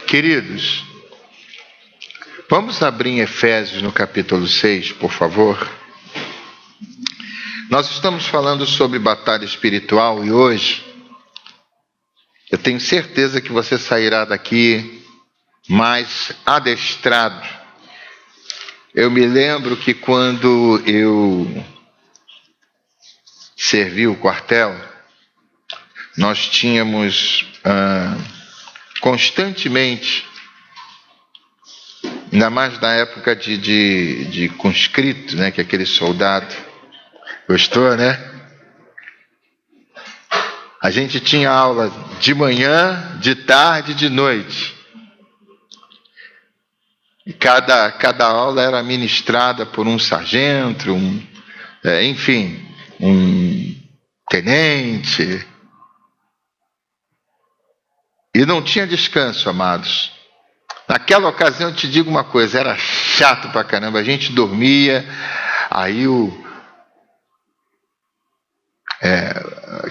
Queridos, vamos abrir em Efésios no capítulo 6, por favor. Nós estamos falando sobre batalha espiritual e hoje eu tenho certeza que você sairá daqui mais adestrado. Eu me lembro que quando eu servi o quartel, nós tínhamos constantemente, ainda mais na época de conscrito, né, que é aquele soldado. Gostou, né? A gente tinha aula de manhã, de tarde e de noite. E cada aula era ministrada por um sargento, um tenente. E não tinha descanso, amados. Naquela ocasião, eu te digo uma coisa, era chato pra caramba. A gente dormia, aí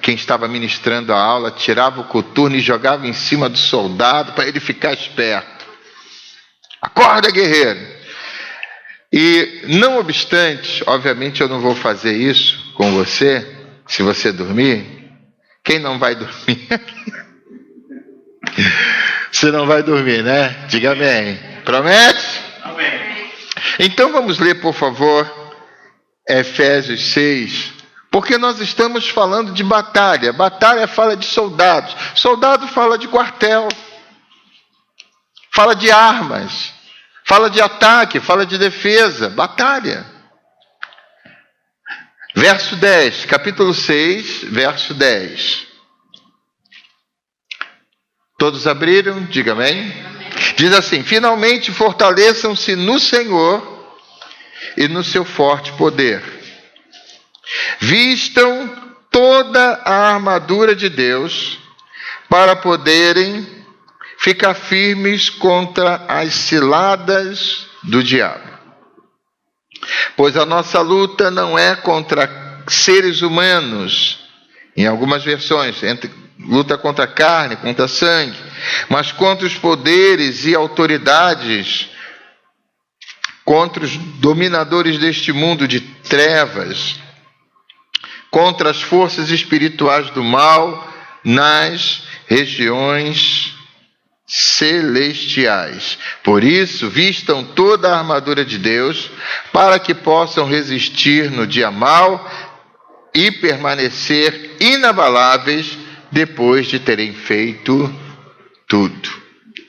quem estava ministrando a aula tirava o coturno e jogava em cima do soldado para ele ficar esperto. Acorda, guerreiro! E não obstante, obviamente eu não vou fazer isso com você, se você dormir. Quem não vai dormir? Você não vai dormir, né? Diga amém. Promete? Amém. Então vamos ler, por favor, Efésios 6, porque nós estamos falando de batalha. Batalha fala de soldados. Soldado fala de quartel. Fala de armas. Fala de ataque, fala de defesa. Batalha. Verso 10, capítulo 6, verso 10. Todos abriram? Diga amém. Diz assim: finalmente fortaleçam-se no Senhor e no seu forte poder. Vistam toda a armadura de Deus para poderem ficar firmes contra as ciladas do diabo. Pois a nossa luta não é contra seres humanos, em algumas versões, luta contra a carne, contra a sangue, mas contra os poderes e autoridades, contra os dominadores deste mundo de trevas, contra as forças espirituais do mal nas regiões celestiais. Por isso, vistam toda a armadura de Deus, para que possam resistir no dia mau e permanecer inabaláveis depois de terem feito tudo.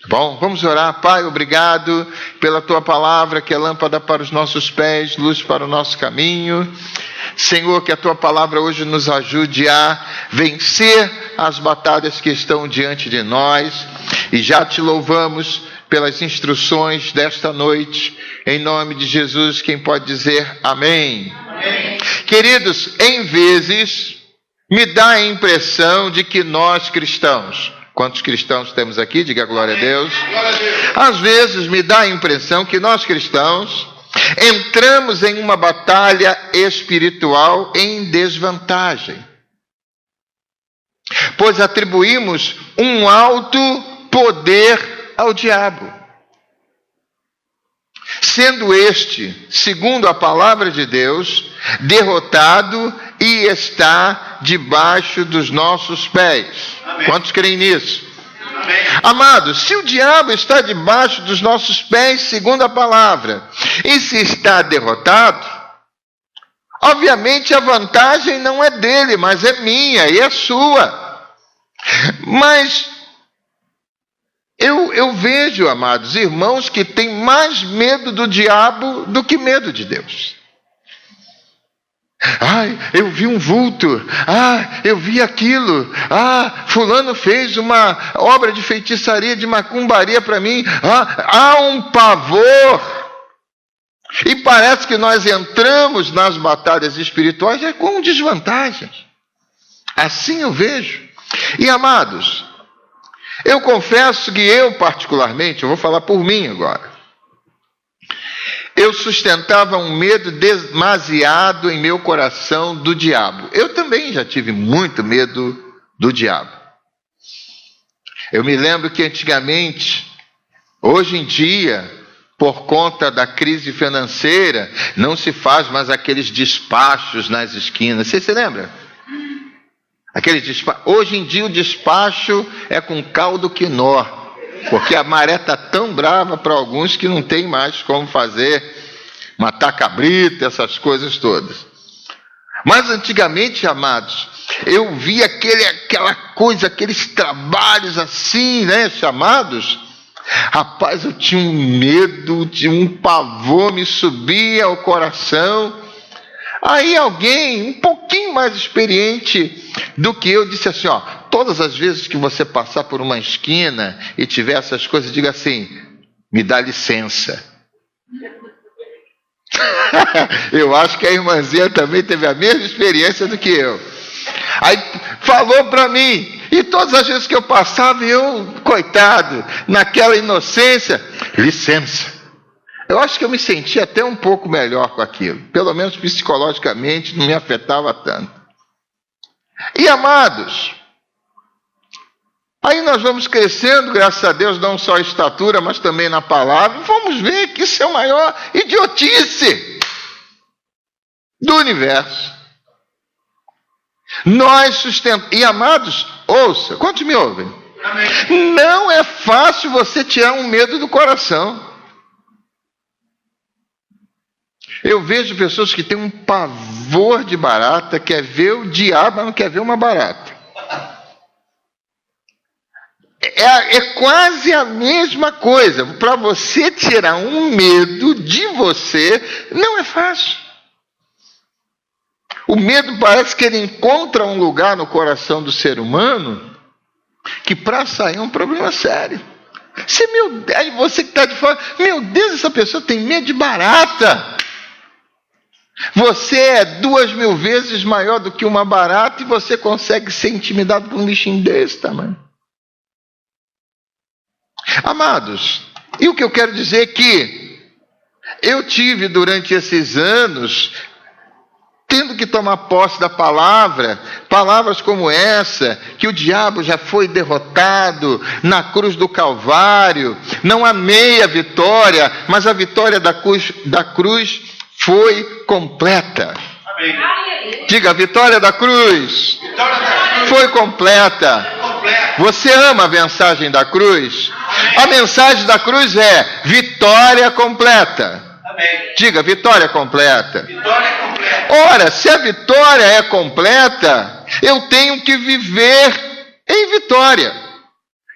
Bom, vamos orar. Pai, obrigado pela tua palavra, que é lâmpada para os nossos pés, luz para o nosso caminho. Senhor, que a tua palavra hoje nos ajude a vencer as batalhas que estão diante de nós. E já te louvamos pelas instruções desta noite. Em nome de Jesus, quem pode dizer amém? Amém. Queridos, em vezes me dá a impressão de que nós cristãos, quantos cristãos temos aqui? Diga glória a Deus. Glória a Deus. Às vezes me dá a impressão que nós cristãos entramos em uma batalha espiritual em desvantagem, pois atribuímos um alto poder ao diabo, sendo este, segundo a palavra de Deus, derrotado e está debaixo dos nossos pés. Amém. Quantos creem nisso? Amém. Amados, se o diabo está debaixo dos nossos pés, segundo a palavra, e se está derrotado, obviamente a vantagem não é dele, mas é minha e é sua. Mas eu vejo, amados irmãos, que têm mais medo do diabo do que medo de Deus. Ai, eu vi um vulto. Ah, eu vi aquilo. Ah, fulano fez uma obra de feitiçaria, de macumbaria para mim. Ah, há um pavor. E parece que nós entramos nas batalhas espirituais com desvantagens. Assim eu vejo. E amados, eu confesso que eu particularmente, eu vou falar por mim agora, eu sustentava um medo demasiado em meu coração do diabo. Eu também já tive muito medo do diabo. Eu me lembro que antigamente, hoje em dia, por conta da crise financeira, não se faz mais aqueles despachos nas esquinas. Você se lembra? Hoje em dia o despacho é com caldo quinó, porque a maré está tão brava para alguns que não tem mais como fazer, matar cabrito, essas coisas todas. Mas antigamente, amados, eu via aquela coisa, aqueles trabalhos assim, né, chamados. Rapaz, eu tinha um medo, tinha um pavor, me subia ao coração. Aí alguém, um pouquinho mais experiente do que eu, disse assim, ó, todas as vezes que você passar por uma esquina e tiver essas coisas, diga assim, me dá licença. Eu acho que a irmãzinha também teve a mesma experiência do que eu. Aí falou para mim, e todas as vezes que eu passava, eu, coitado, naquela inocência, licença. Eu acho que eu me sentia até um pouco melhor com aquilo. Pelo menos psicologicamente não me afetava tanto. E amados, aí nós vamos crescendo, graças a Deus, não só a estatura, mas também na palavra. Vamos ver que isso é a maior idiotice do universo. Nós sustentamos. E amados, ouça, quantos me ouvem? Amém. Não é fácil você tirar um medo do coração. Eu vejo pessoas que têm um pavor de barata, quer ver o diabo, mas não quer ver uma barata. É quase a mesma coisa. Para você tirar um medo de você, não é fácil. O medo parece que ele encontra um lugar no coração do ser humano que para sair é um problema sério. Você que está de fora, meu Deus, essa pessoa tem medo de barata. Você é 2.000 vezes maior do que uma barata e você consegue ser intimidado por um bichinho desse tamanho. Amados, e o que eu quero dizer é que eu tive durante esses anos, tendo que tomar posse da palavra, palavras como essa, que o diabo já foi derrotado na cruz do Calvário, não há meia vitória, mas a vitória da cruz foi completa. Amém. Diga, a vitória da cruz foi completa. Você ama a mensagem da cruz? Amém. A mensagem da cruz é vitória completa. Amém. Diga, vitória completa. Vitória completa. Ora, se a vitória é completa, eu tenho que viver em vitória.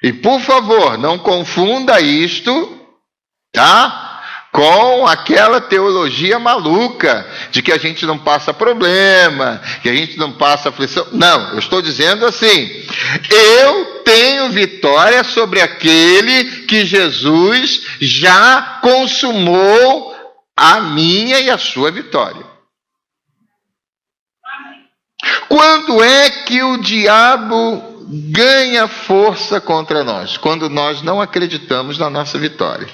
E por favor, não confunda isto, tá? Com aquela teologia maluca de que a gente não passa problema, que a gente não passa aflição. Não, eu estou dizendo assim, eu tenho vitória sobre aquele que Jesus já consumou a minha e a sua vitória. Quando é que o diabo ganha força contra nós? Quando nós não acreditamos na nossa vitória.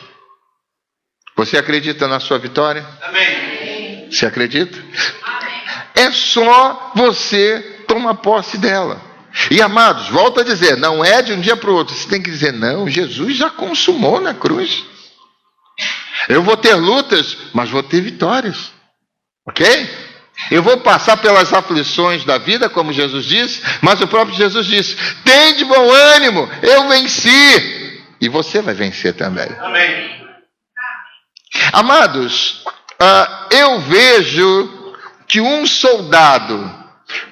Você acredita na sua vitória? Amém. Você acredita? Amém. É só você tomar posse dela. E amados, volto a dizer, não é de um dia para o outro. Você tem que dizer, não, Jesus já consumou na cruz. Eu vou ter lutas, mas vou ter vitórias. Ok? Eu vou passar pelas aflições da vida, como Jesus disse, mas o próprio Jesus disse, tem de bom ânimo, eu venci. E você vai vencer também. Amém. Amados, eu vejo que um soldado,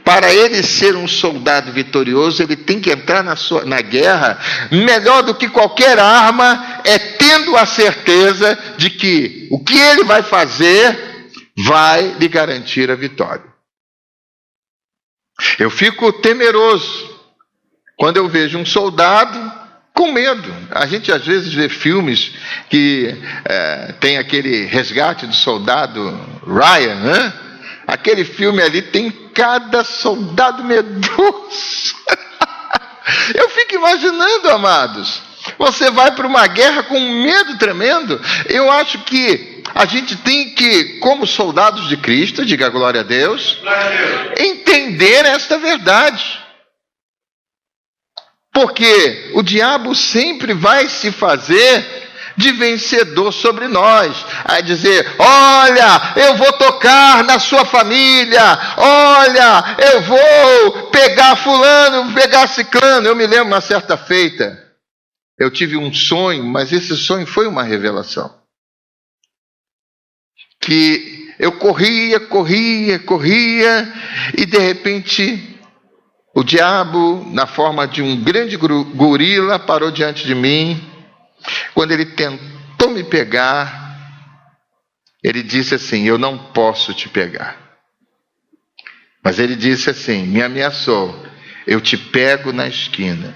para ele ser um soldado vitorioso, ele tem que entrar na guerra, melhor do que qualquer arma, é tendo a certeza de que o que ele vai fazer vai lhe garantir a vitória. Eu fico temeroso quando eu vejo um soldado com medo. A gente às vezes vê filmes que tem aquele Resgate do Soldado Ryan, né? Aquele filme ali tem cada soldado medroso. Eu fico imaginando, amados, você vai para uma guerra com um medo tremendo. Eu acho que a gente tem que, como soldados de Cristo, diga glória a Deus, entender esta verdade. Porque o diabo sempre vai se fazer de vencedor sobre nós, a dizer: olha, eu vou tocar na sua família, olha, eu vou pegar fulano, pegar ciclano. Eu me lembro uma certa feita, eu tive um sonho, mas esse sonho foi uma revelação, que eu corria, e de repente o diabo, na forma de um grande gorila, parou diante de mim. Quando ele tentou me pegar, ele disse assim: eu não posso te pegar. Mas ele disse assim, me ameaçou: eu te pego na esquina.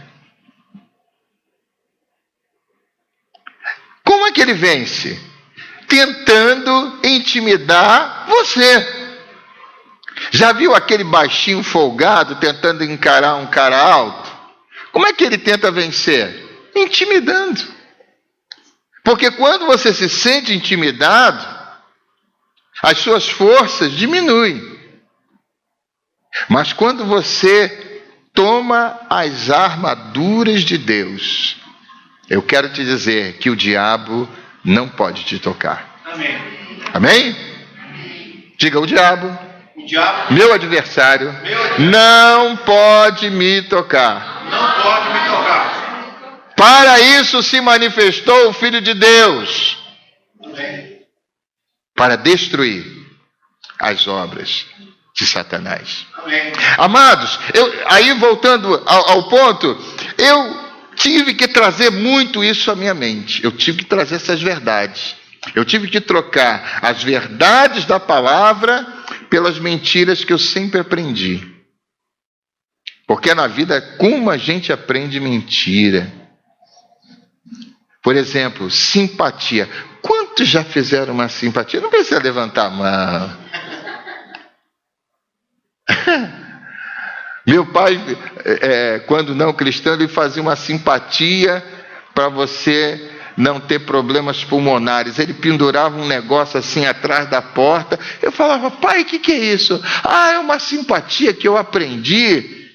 Como é que ele vence? Tentando intimidar você. Já viu aquele baixinho folgado tentando encarar um cara alto? Como é que ele tenta vencer? Intimidando. Porque quando você se sente intimidado, as suas forças diminuem. Mas quando você toma as armaduras de Deus, eu quero te dizer que o diabo não pode te tocar. Amém? Amém? Diga: o diabo, meu adversário, não pode me tocar. Não pode me tocar. Para isso se manifestou o Filho de Deus. Amém. Para destruir as obras de Satanás. Amém. Amados, aí voltando ao ponto, eu tive que trazer muito isso à minha mente. Eu tive que trazer essas verdades. Eu tive que trocar as verdades da palavra pelas mentiras que eu sempre aprendi. Porque na vida, como a gente aprende mentira? Por exemplo, simpatia. Quantos já fizeram uma simpatia? Não precisa levantar a mão. Meu pai, quando não cristão, ele fazia uma simpatia para você não ter problemas pulmonares. Ele pendurava um negócio assim atrás da porta. Eu falava: pai, o que é isso? Ah, é uma simpatia que eu aprendi.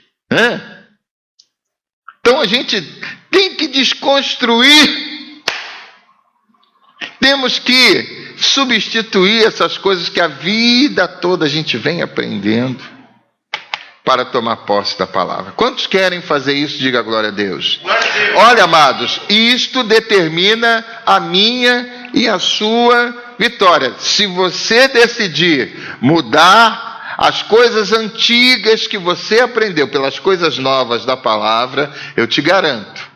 Então a gente tem que desconstruir. Temos que substituir essas coisas que a vida toda a gente vem aprendendo para tomar posse da palavra. Quantos querem fazer isso? Diga glória a Deus. Olha, amados, isto determina a minha e a sua vitória. Se você decidir mudar as coisas antigas que você aprendeu pelas coisas novas da palavra, eu te garanto,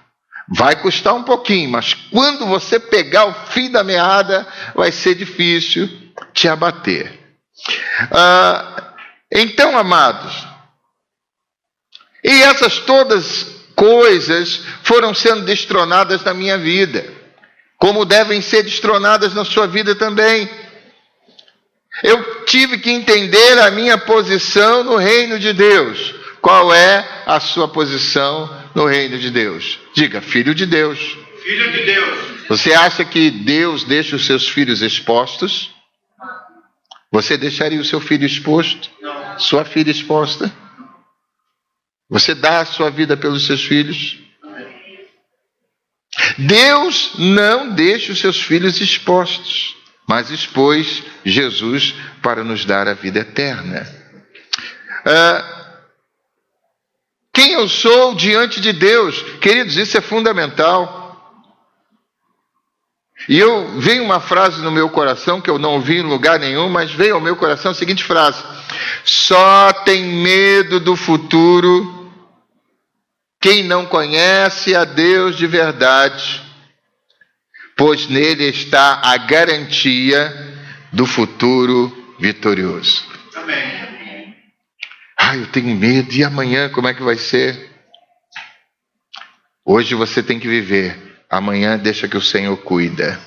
vai custar um pouquinho, mas quando você pegar o fim da meada, vai ser difícil te abater. Então, amados, e essas todas coisas foram sendo destronadas na minha vida, como devem ser destronadas na sua vida também. Eu tive que entender a minha posição no reino de Deus. Qual é a sua posição no reino de Deus? Diga: filho de Deus. Filho de Deus. Você acha que Deus deixa os seus filhos expostos? Você deixaria o seu filho exposto? Não. Sua filha exposta? Você dá a sua vida pelos seus filhos? Deus não deixa os seus filhos expostos, mas expôs Jesus para nos dar a vida eterna. Quem eu sou diante de Deus? Queridos, isso é fundamental. E veio uma frase no meu coração, que eu não ouvi em lugar nenhum, mas veio ao meu coração a seguinte frase: só tem medo do futuro quem não conhece a Deus de verdade, pois nele está a garantia do futuro vitorioso. Amém. Eu tenho medo, e amanhã como é que vai ser? Hoje você tem que viver, amanhã deixa que o Senhor cuida.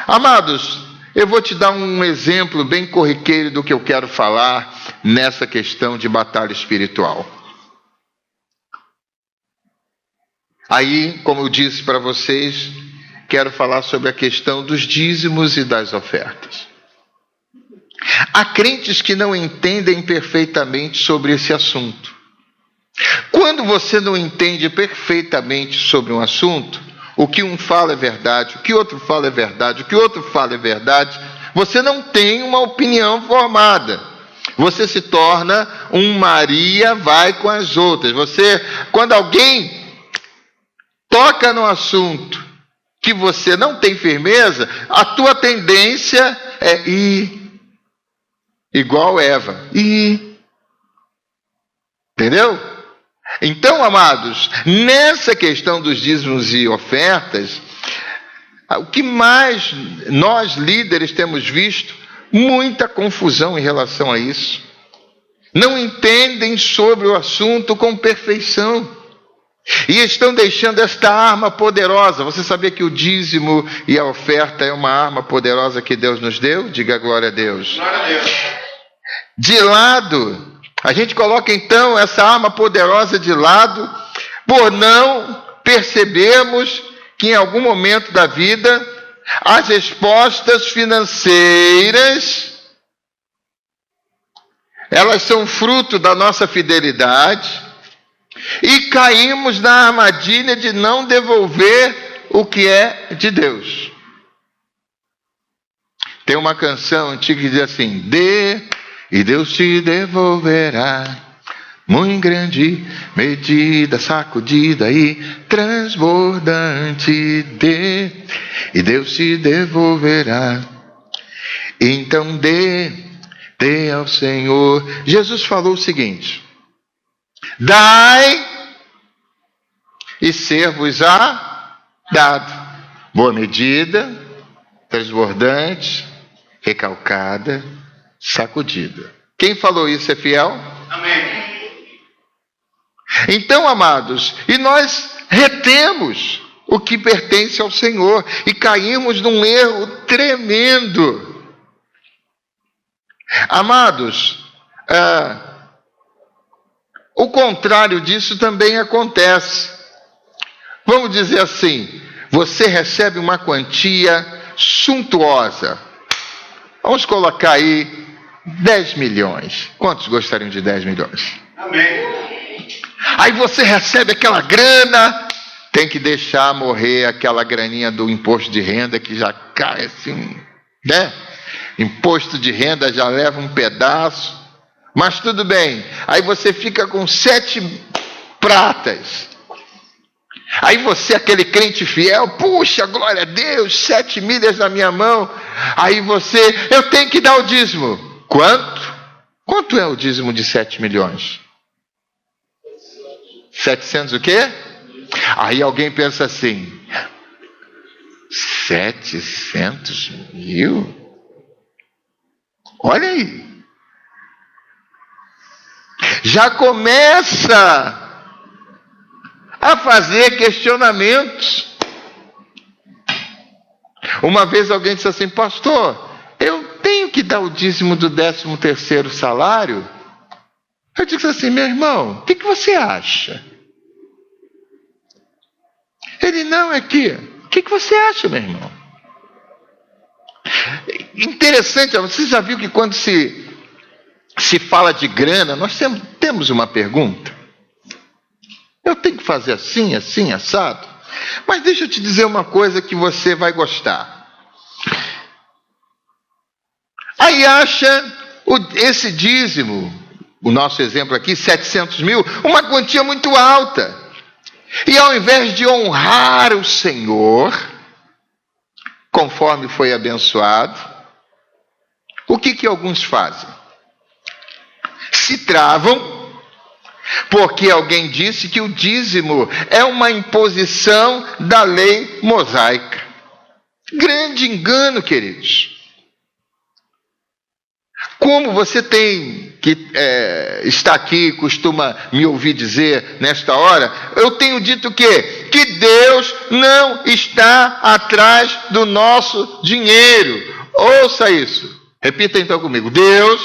Amados, eu vou te dar um exemplo bem corriqueiro do que eu quero falar nessa questão de batalha espiritual. Aí, como eu disse para vocês, quero falar sobre a questão dos dízimos e das ofertas. Há crentes que não entendem perfeitamente sobre esse assunto. Quando você não entende perfeitamente sobre um assunto, o que um fala é verdade, o que outro fala é verdade, o que outro fala é verdade, você não tem uma opinião formada. Você se torna um Maria vai com as outras. Quando alguém toca no assunto que você não tem firmeza, a tua tendência é ir igual Eva. Entendeu? Então, amados, nessa questão dos dízimos e ofertas, o que mais nós líderes temos visto, muita confusão em relação a isso. Não entendem sobre o assunto com perfeição. E estão deixando esta arma poderosa. Você sabia que o dízimo e a oferta é uma arma poderosa que Deus nos deu? Diga glória a Deus. Glória a Deus. De lado, a gente coloca então essa arma poderosa de lado, por não percebermos que em algum momento da vida, as respostas financeiras, elas são fruto da nossa fidelidade, e caímos na armadilha de não devolver o que é de Deus. Tem uma canção antiga que diz assim: dê e Deus te devolverá, muito grande medida, sacudida e transbordante, dê e Deus te devolverá. Então dê ao Senhor. Jesus falou o seguinte: dai e ser-vos-á dado. Boa medida, transbordante, recalcada, sacudida. Quem falou isso é fiel? Amém. Então, amados, e nós retemos o que pertence ao Senhor e caímos num erro tremendo. Amados, o contrário disso também acontece. Vamos dizer assim, você recebe uma quantia suntuosa. Vamos colocar aí 10 milhões. Quantos gostariam de 10 milhões? Amém. Aí você recebe aquela grana, tem que deixar morrer aquela graninha do imposto de renda que já cai assim, né? Imposto de renda já leva um pedaço, mas tudo bem. Aí você fica com 7 pratas. Aí você, aquele crente fiel, puxa, glória a Deus, 7 milhas na minha mão. Aí eu tenho que dar o dízimo. Quanto? Quanto é o dízimo de 7 milhões? 700 o quê? Aí alguém pensa assim: 700 mil? Olha aí. Já começa a fazer questionamentos. Uma vez alguém disse assim: pastor, eu tenho que dar o dízimo do 13º salário? Eu disse assim: meu irmão, o que você acha? Ele: não, é que, o que você acha, meu irmão? Interessante, você já viu que quando se fala de grana, nós temos uma pergunta. Eu tenho que fazer assim, assim, assado? Mas deixa eu te dizer uma coisa que você vai gostar. Aí acha esse dízimo, o nosso exemplo aqui, 700 mil, uma quantia muito alta. E ao invés de honrar o Senhor, conforme foi abençoado, o que alguns fazem? Se travam, porque alguém disse que o dízimo é uma imposição da lei mosaica. Grande engano, queridos. Como você tem que está aqui, costuma me ouvir dizer nesta hora, eu tenho dito o quê? Que Deus não está atrás do nosso dinheiro. Ouça isso. Repita então comigo. Deus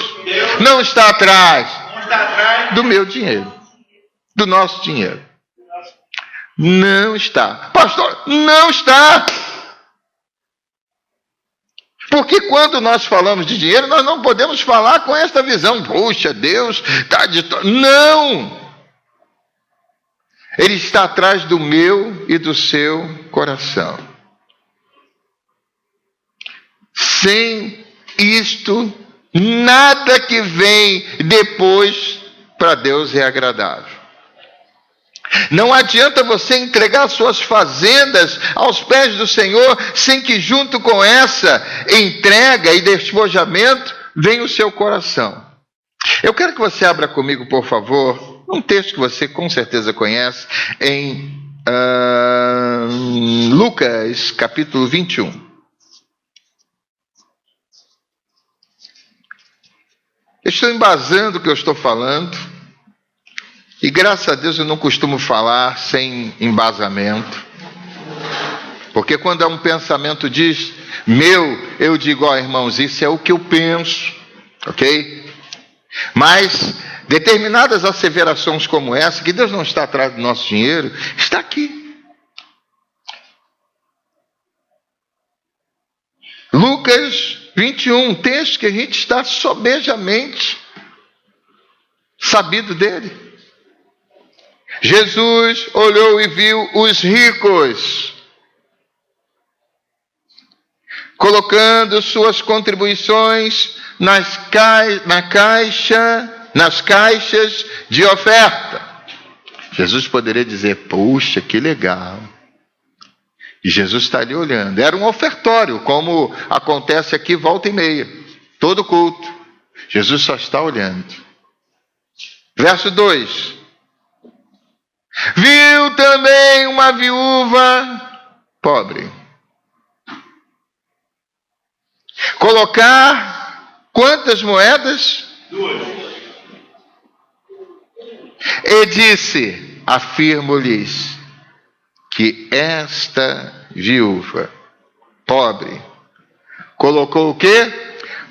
não está atrás do meu dinheiro, do nosso dinheiro. Não está. Pastor, não está. Porque quando nós falamos de dinheiro, nós não podemos falar com esta visão. Puxa, Deus está de... Não! Ele está atrás do meu e do seu coração. Sem isto, nada que vem depois para Deus é agradável. Não adianta você entregar suas fazendas aos pés do Senhor sem que junto com essa entrega e despojamento venha o seu coração. Eu quero que você abra comigo, por favor, um texto que você com certeza conhece, em Lucas, capítulo 21. Eu estou embasando o que eu estou falando, e graças a Deus eu não costumo falar sem embasamento, porque quando é um pensamento meu, eu digo, irmãos, isso é o que eu penso, ok? Mas determinadas asseverações como essa, que Deus não está atrás do nosso dinheiro, está aqui. Lucas 21, um texto que a gente está sobejamente sabido dele. Jesus olhou e viu os ricos colocando suas contribuições nas caixas de oferta. Jesus poderia dizer, puxa, que legal. E Jesus está ali olhando. Era um ofertório, como acontece aqui volta e meia, todo culto. Jesus só está olhando. Verso 2. Viu também uma viúva pobre colocar quantas moedas? 2. E disse, afirmo-lhes, que esta viúva pobre colocou o quê?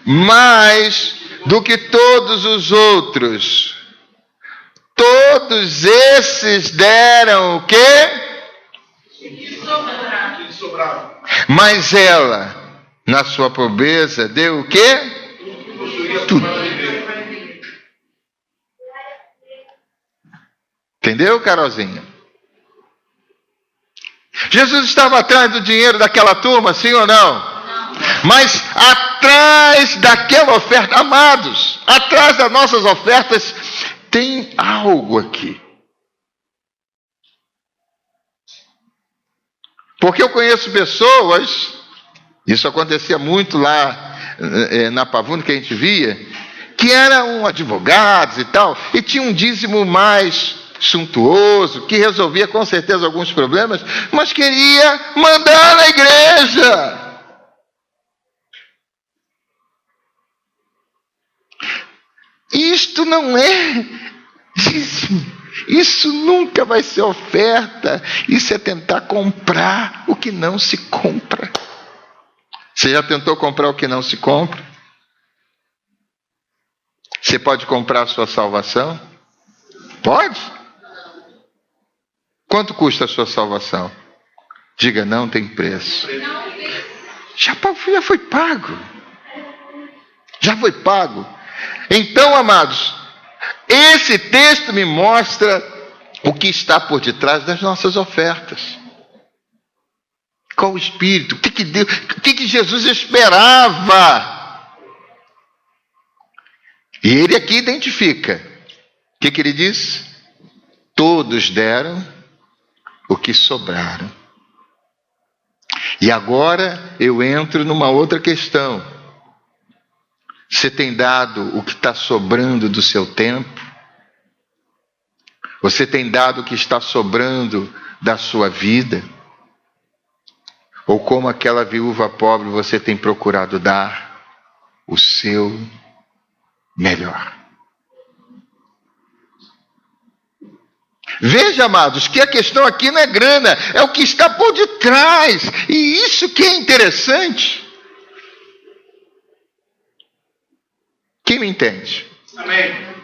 Mais do que todos os outros. Todos esses deram o quê? Que sobraram. Mas ela, na sua pobreza, deu o quê? Tudo. Entendeu, Carolzinha? Jesus estava atrás do dinheiro daquela turma, sim ou não? Mas atrás daquela oferta, amados, atrás das nossas ofertas, tem algo aqui. Porque eu conheço pessoas, isso acontecia muito lá na Pavuna, que a gente via, que eram advogados e tal, e tinha um dízimo mais suntuoso, que resolvia com certeza alguns problemas, mas queria mandar na igreja. Isto não é dízimo. Isso nunca vai ser oferta. Isso é tentar comprar o que não se compra. Você já tentou comprar o que não se compra? Você pode comprar a sua salvação? Pode? Quanto custa a sua salvação? Diga, não tem preço. Já foi pago. Já foi pago. Então, amados, esse texto me mostra o que está por detrás das nossas ofertas. Qual o espírito? O que Deus, o que Jesus esperava? E ele aqui identifica. O que ele diz? Todos deram o que sobraram. E agora eu entro numa outra questão. Você tem dado o que está sobrando do seu tempo? Você tem dado o que está sobrando da sua vida? Ou como aquela viúva pobre, você tem procurado dar o seu melhor? Veja, amados, que a questão aqui não é grana, é o que está por detrás. E isso que é interessante. Quem me entende? Amém.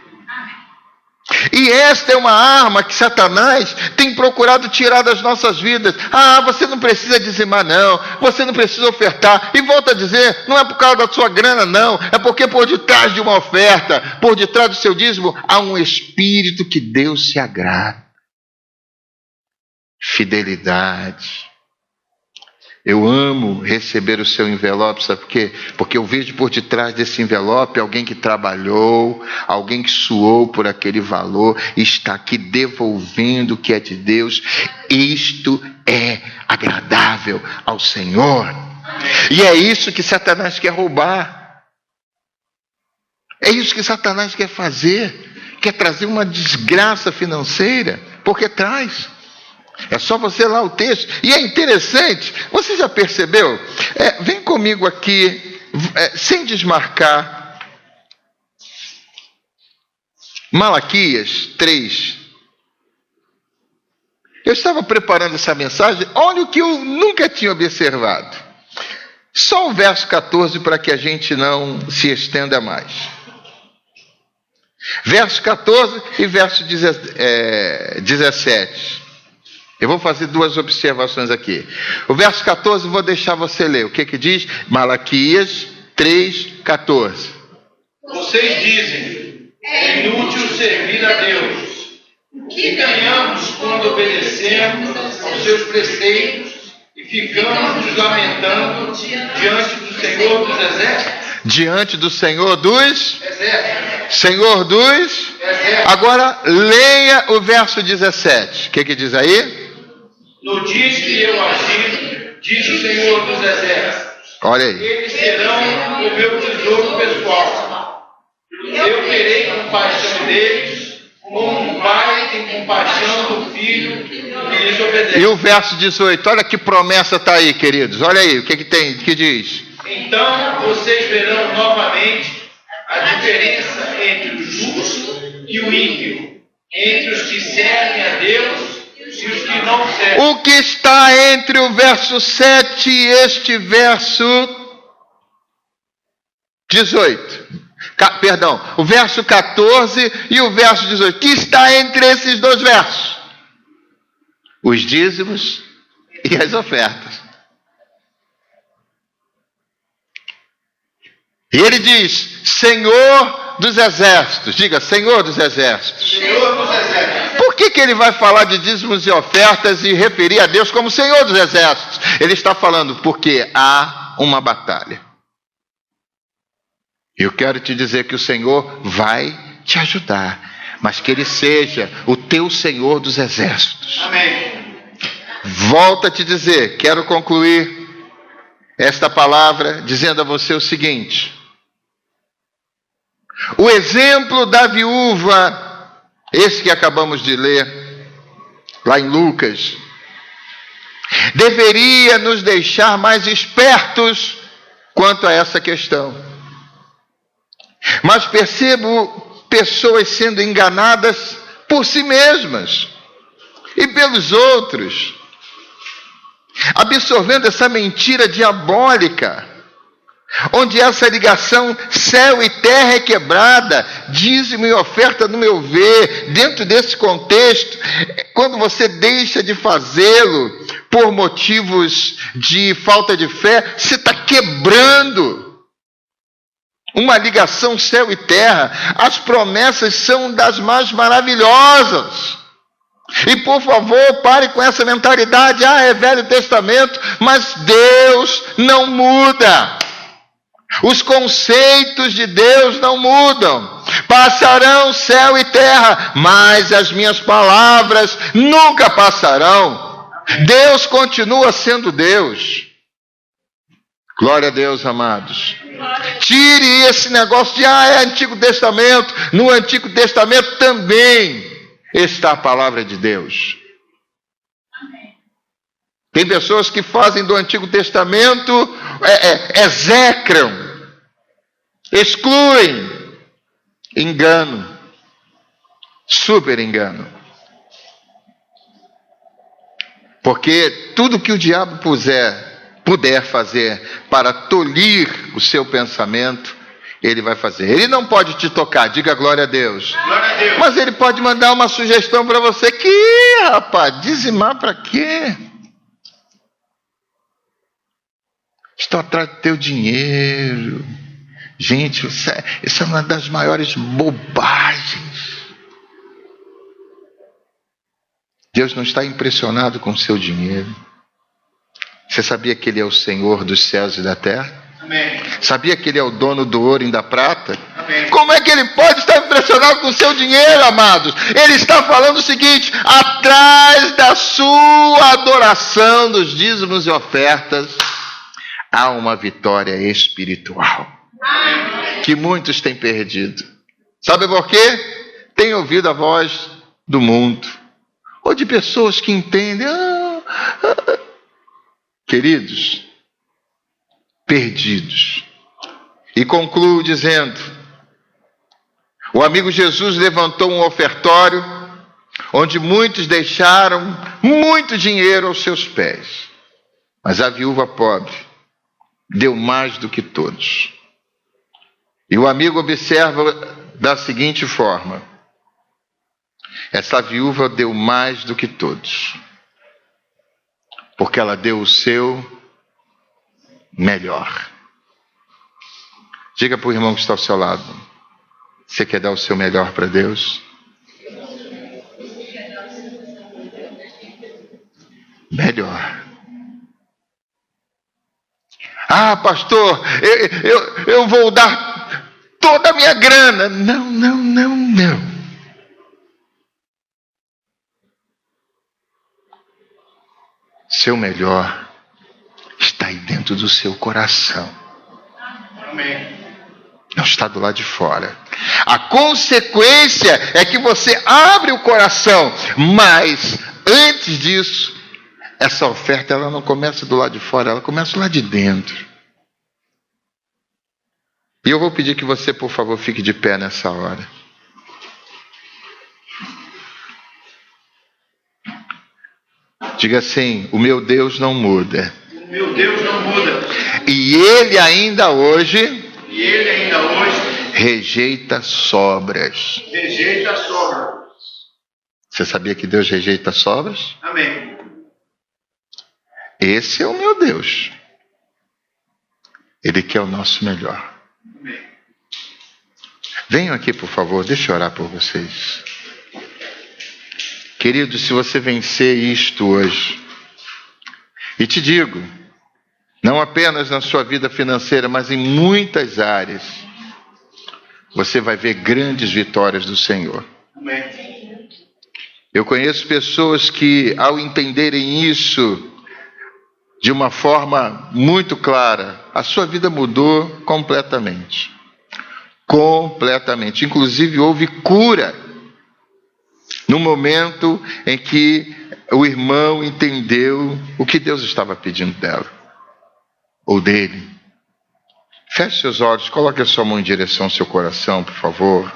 E esta é uma arma que Satanás tem procurado tirar das nossas vidas. Ah, você não precisa dizimar não, você não precisa ofertar. E volta a dizer, não é por causa da sua grana não, é porque por detrás de uma oferta, por detrás do seu dízimo, há um espírito que Deus se agrada. Fidelidade. Eu amo receber o seu envelope, sabe por quê? Porque eu vejo por detrás desse envelope alguém que trabalhou, alguém que suou por aquele valor, e está aqui devolvendo o que é de Deus. Isto é agradável ao Senhor. E é isso que Satanás quer roubar. É isso que Satanás quer fazer. Quer trazer uma desgraça financeira, porque traz. É só você ler o texto. E é interessante, você já percebeu? Vem comigo aqui, sem desmarcar. Malaquias 3. Eu estava preparando essa mensagem, olha o que eu nunca tinha observado. Só o verso 14 para que a gente não se estenda mais. Verso 14 e verso 17. Eu vou fazer duas observações aqui. O verso 14, vou deixar você ler. O que diz? Malaquias 3:14. Vocês dizem, é inútil servir a Deus. O que ganhamos quando obedecemos aos seus preceitos e ficamos nos lamentando diante do Senhor dos Exércitos? Diante do Senhor dos Exércitos. Senhor dos Exércitos. Agora leia o verso 17. O que diz aí? No dia que eu agir, diz o Senhor dos Exércitos, olha aí. Eles serão o meu tesouro pessoal. Eu terei compaixão deles, como um pai tem compaixão do filho que lhes obedece. E o verso 18, olha que promessa está aí, queridos. Olha aí, o que tem, o que diz? Então vocês verão novamente a diferença entre o justo e o ímpio, entre os que servem a Deus e os que não servem. O que está entre o verso 7 e este verso 18? Perdão, o verso 14 e o verso 18. O que está entre esses dois versos? Os dízimos e as ofertas. E ele diz, Senhor dos Exércitos. Diga, Senhor dos Exércitos. Senhor dos Exércitos. Por que ele vai falar de dízimos e ofertas e referir a Deus como Senhor dos Exércitos? Ele está falando porque há uma batalha. Eu quero te dizer que o Senhor vai te ajudar, mas que Ele seja o teu Senhor dos Exércitos. Amém. Volto a te dizer, quero concluir esta palavra dizendo a você o seguinte. O exemplo da viúva, esse que acabamos de ler, lá em Lucas, deveria nos deixar mais espertos quanto a essa questão. Mas percebo pessoas sendo enganadas por si mesmas e pelos outros, absorvendo essa mentira diabólica, onde essa ligação céu e terra é quebrada. Dízimo e oferta, no meu ver, dentro desse contexto, quando você deixa de fazê-lo por motivos de falta de fé, você está quebrando uma ligação céu e terra. As promessas são das mais maravilhosas. E por favor, pare com essa mentalidade, é Velho Testamento, mas Deus não muda. Os conceitos de Deus não mudam. Passarão céu e terra, mas as minhas palavras nunca passarão. Deus continua sendo Deus. Glória a Deus, amados. Tire esse negócio de, é Antigo Testamento. No Antigo Testamento também está a palavra de Deus. Tem pessoas que fazem do Antigo Testamento, execram, excluem. Engano. Super engano. Porque tudo que o diabo puder fazer para tolir o seu pensamento, Ele vai fazer. Ele não pode te tocar, diga glória a Deus. Glória a Deus. Mas ele pode mandar uma sugestão para você. Que, rapaz, dizimar para quê? Estou atrás do teu dinheiro. Gente, isso é uma das maiores bobagens. Deus não está impressionado com o seu dinheiro. Você sabia que Ele é o Senhor dos céus e da terra? Amém. Sabia que Ele é o dono do ouro e da prata? Amém. Como é que Ele pode estar impressionado com o seu dinheiro, amados? Ele está falando o seguinte: atrás da sua adoração dos dízimos e ofertas, há uma vitória espiritual. Amém. Que muitos têm perdido. Sabe por quê? Têm ouvido a voz do mundo, ou de pessoas que entendem. Queridos, perdidos. E concluo dizendo: o amigo Jesus levantou um ofertório onde muitos deixaram muito dinheiro aos seus pés, mas a viúva pobre deu mais do que todos. E o amigo observa da seguinte forma: essa viúva deu mais do que todos, porque ela deu o seu melhor. Diga para o irmão que está ao seu lado: você quer dar o seu melhor para Deus? Melhor. Ah, pastor, eu vou dar toda a minha grana. Não. Seu melhor está aí dentro do seu coração. Amém. Não está do lado de fora. A consequência é que você abre o coração, mas antes disso, essa oferta ela não começa do lado de fora, ela começa lá de dentro. E eu vou pedir que você, por favor, fique de pé nessa hora. Diga assim: o meu Deus não muda. O meu Deus não muda. E Ele ainda hoje rejeita sobras. Rejeita sobras. Você sabia que Deus rejeita sobras? Amém. Esse é o meu Deus. Ele quer o nosso melhor. Amém. Venham aqui, por favor, deixa eu orar por vocês. Querido, se você vencer isto hoje, e te digo, não apenas na sua vida financeira, mas em muitas áreas, você vai ver grandes vitórias do Senhor. Amém. Eu conheço pessoas que, ao entenderem isso de uma forma muito clara, a sua vida mudou completamente. Completamente. Inclusive, houve cura no momento em que o irmão entendeu o que Deus estava pedindo dela, ou dele. Feche seus olhos, coloque a sua mão em direção ao seu coração, por favor.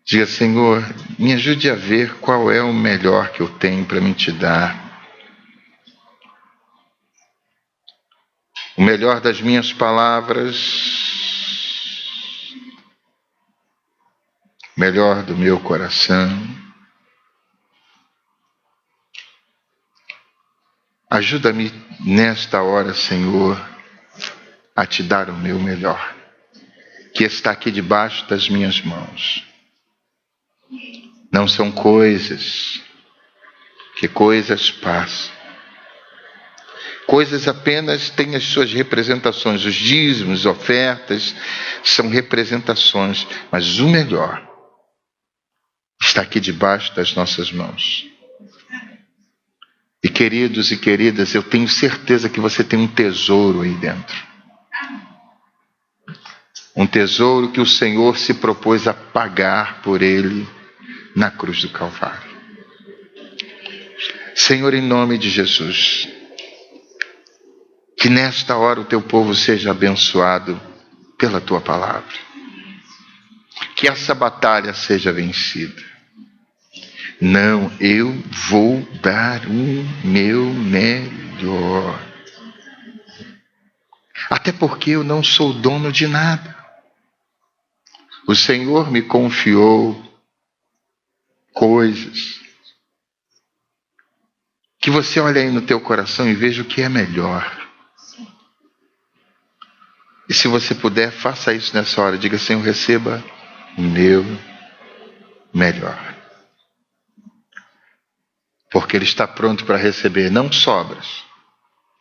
Diga: Senhor, me ajude a ver qual é o melhor que eu tenho para me te dar. O melhor das minhas palavras, o melhor do meu coração. Ajuda-me nesta hora, Senhor, a te dar o meu melhor, que está aqui debaixo das minhas mãos. Não são coisas, que coisas passam. Coisas apenas têm as suas representações. Os dízimos, ofertas, são representações. Mas o melhor está aqui debaixo das nossas mãos. E queridos e queridas, eu tenho certeza que você tem um tesouro aí dentro. Um tesouro que o Senhor se propôs a pagar por ele na cruz do Calvário. Senhor, em nome de Jesus, que nesta hora o teu povo seja abençoado pela tua palavra. Que essa batalha seja vencida. Não, eu vou dar o meu melhor. Até porque eu não sou dono de nada. O Senhor me confiou coisas que você olha aí no teu coração e veja o que é melhor. E se você puder, faça isso nessa hora. Diga, Senhor, receba o meu melhor. Porque Ele está pronto para receber não sobras,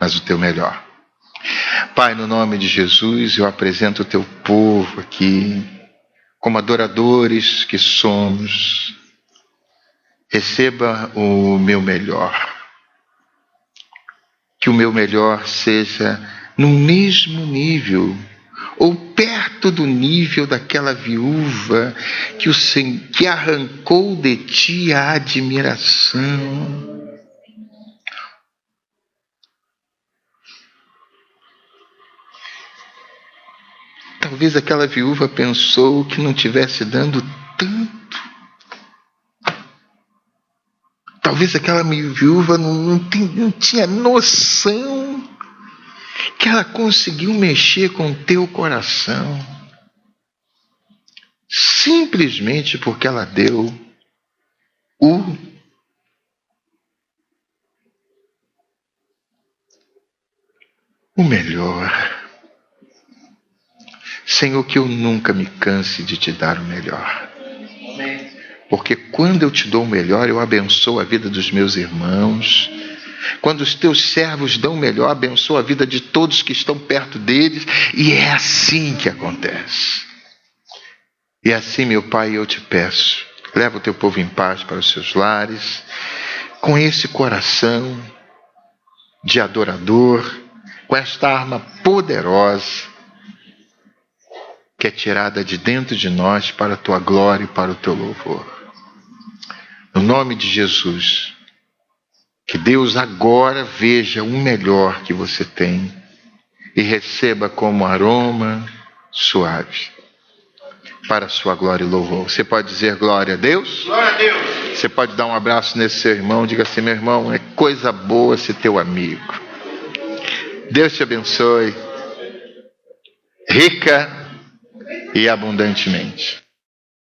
mas o teu melhor. Pai, no nome de Jesus, eu apresento o teu povo aqui, como adoradores que somos. Receba o meu melhor. Que o meu melhor seja no mesmo nível, ou perto do nível daquela viúva que arrancou de ti a admiração. Talvez aquela viúva pensou que não estivesse dando tanto. Talvez aquela viúva não tinha noção que ela conseguiu mexer com o teu coração. Simplesmente porque ela deu o melhor. Senhor, que eu nunca me canse de te dar o melhor. Porque quando eu te dou o melhor, eu abençoo a vida dos meus irmãos. Quando os teus servos dão o melhor, abençoo a vida de todos que estão perto deles. E é assim que acontece. E assim, meu Pai, eu te peço, leva o teu povo em paz para os seus lares, com esse coração de adorador, com esta arma poderosa, que é tirada de dentro de nós para a tua glória e para o teu louvor. No nome de Jesus, que Deus agora veja o melhor que você tem e receba como aroma suave para a sua glória e louvor. Você pode dizer glória a Deus? Glória a Deus. Você pode dar um abraço nesse seu irmão, diga assim, meu irmão, é coisa boa ser teu amigo. Deus te abençoe, rica e abundantemente.